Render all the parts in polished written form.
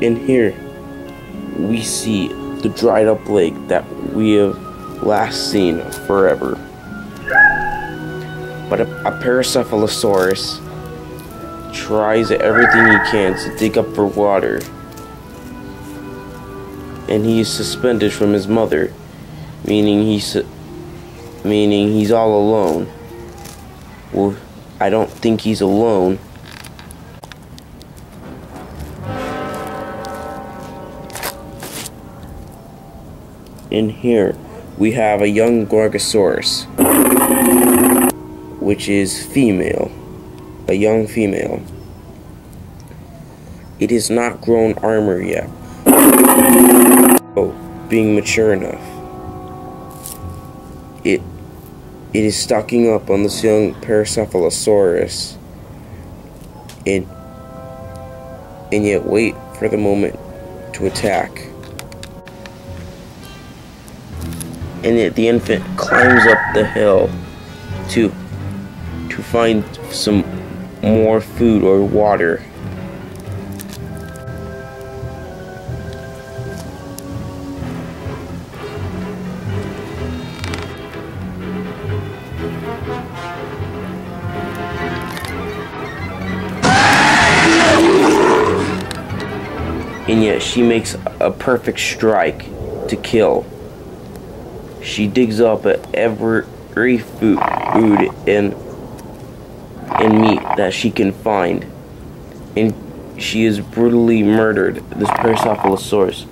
In here, we see the dried up lake that we have last seen forever. But a Paracephalosaurus tries everything he can to dig up for water. And he is suspended from his mother, meaning he's all alone. Well, I don't think he's alone. In here, we have a young Gorgosaurus, which is female, a young female. It has not grown armor yet, being mature enough. It is stocking up on this young Paracephalosaurus, and yet wait for the moment to attack. And yet the infant climbs up the hill to find some more food or water. And yet she makes a perfect strike to kill. She digs up at every food and meat that she can find, and she has brutally murdered this Paracephalosaurus.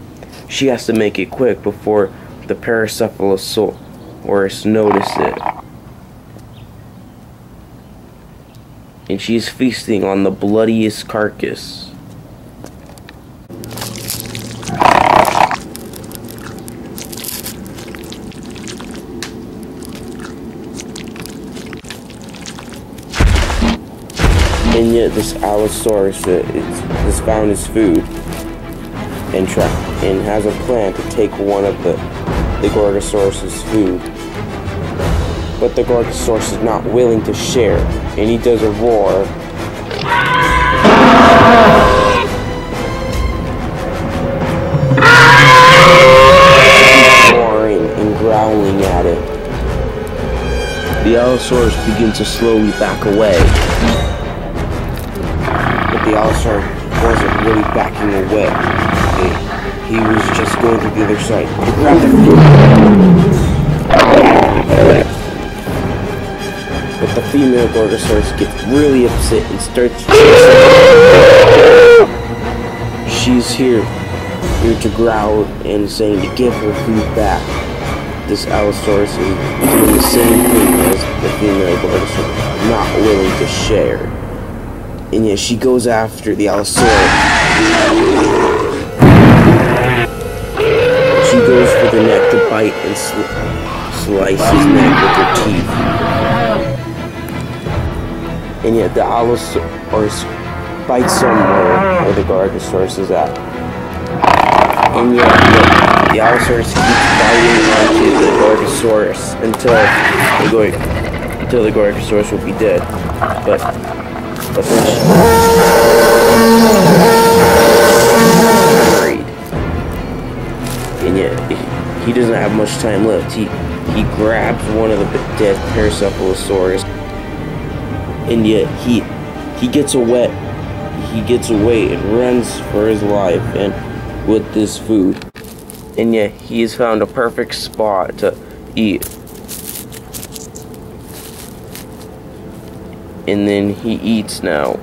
She has to make it quick before the Paracephalosaurus notice it. And she's feasting on the bloodiest carcass. And yet this Allosaurus has found his food and has a plan to take one of the Gorgosaurus's food. But the Gorgosaurus is not willing to share, and he does a roar. Roaring and growling at it. The Allosaurus begins to slowly back away. The Allosaurus wasn't really backing away. He was just going to the other side to grab the food. But the female Gorgosaurus gets really upset and starts chasing. She's here to growl and saying to give her food back. This Allosaurus is doing the same thing as the female Gorgosaurus, not willing to share. And yet she goes after the Allosaurus. She goes for the neck to bite and slice his neck with her teeth. And yet the Allosaurus bites somewhere where the Gorgosaurus is at. And yet the Allosaurus keeps biting onto the Gorgosaurus until the Gorgosaurus will be dead. But then she's worried. And yet, he doesn't have much time left. He grabs one of the dead Paracephalosaurus, and yet he gets away. He gets away and runs for his life and with this food. And yet, he has found a perfect spot to eat. And then he eats now,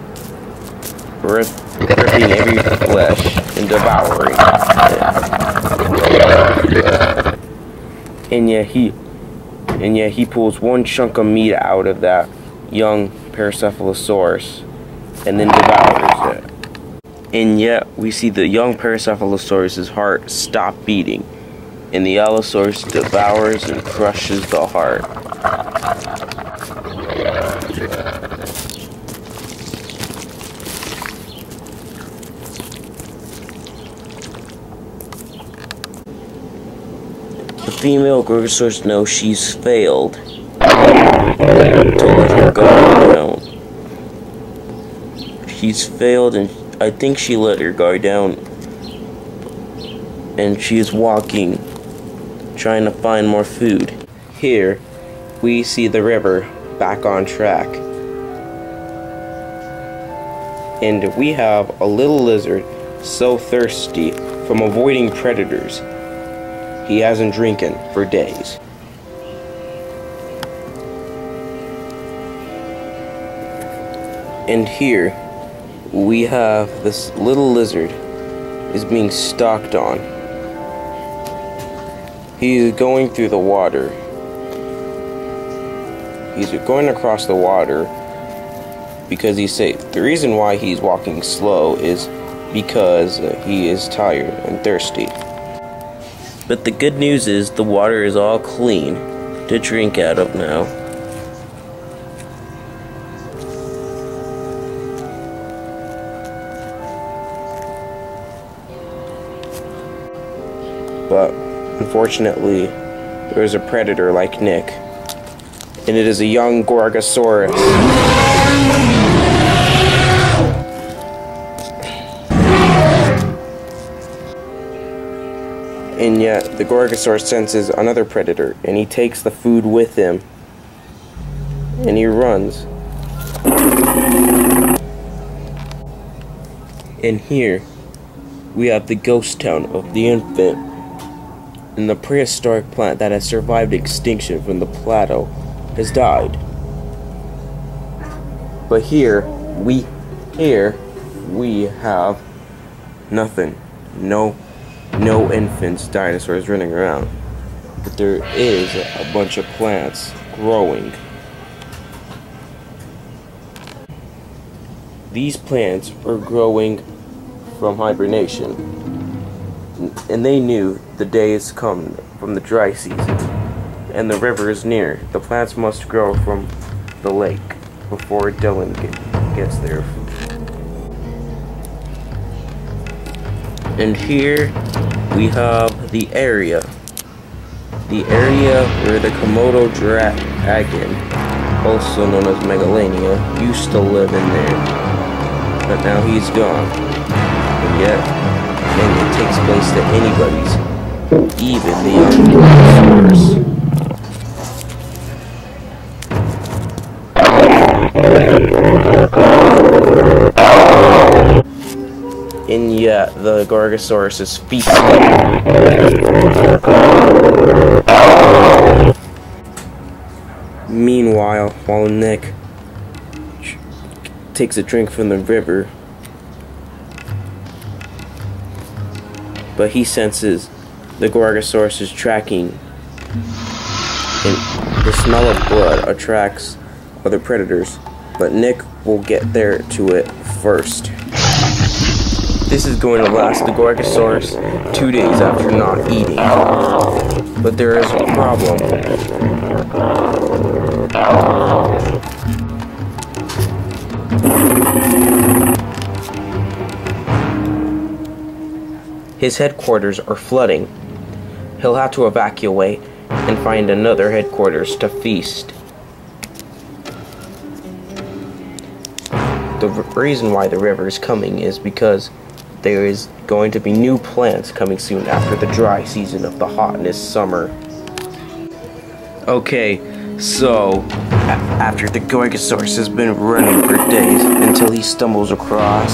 ripping every flesh and devouring it. And yet he pulls one chunk of meat out of that young Paracephalosaurus and then devours it. And yet we see the young Paracephalosaurus's heart stop beating, and the Allosaurus devours and crushes the heart. The female Gorgosaurus knows she's failed to let her guard down. She's failed, and I think she let her guard down and she is walking, trying to find more food. Here, we see the river back on track. And we have a little lizard so thirsty from avoiding predators, he hasn't drinking for days. And here, we have this little lizard is being stalked on. He is going through the water. He's going across the water because he's safe. The reason why he's walking slow is because he is tired and thirsty. But the good news is the water is all clean to drink out of now. But unfortunately, there is a predator like Nick, and it is a young Gorgosaurus. And yet, the Gorgosaurus senses another predator, and he takes the food with him, and he runs. And here, we have the ghost town of the infant, and the prehistoric plant that has survived extinction from the plateau has died. But here we have nothing. No infants, dinosaurs running around. But there is a bunch of plants growing. These plants are growing from hibernation, and they knew the day is come from the dry season, and the river is near. The plants must grow from the lake before Dylan gets there. And here we have the area where the Komodo dragon, also known as Megalania, used to live in there, but now he's gone. And yet, it takes place to anybody's, even the young dinosaurs. And yet, the Gorgosaurus is feasting. Meanwhile, while Nick takes a drink from the river, but he senses the Gorgosaurus is tracking, and the smell of blood attracts other predators, but Nick will get there to it first. This is going to last the Gorgosaurus 2 days after not eating. But there is a problem. His headquarters are flooding. He'll have to evacuate and find another headquarters to feast. The reason why the river is coming is because there is going to be new plants coming soon after the dry season of the hotness summer. Okay, so after the Gorgosaurus has been running for days until he stumbles across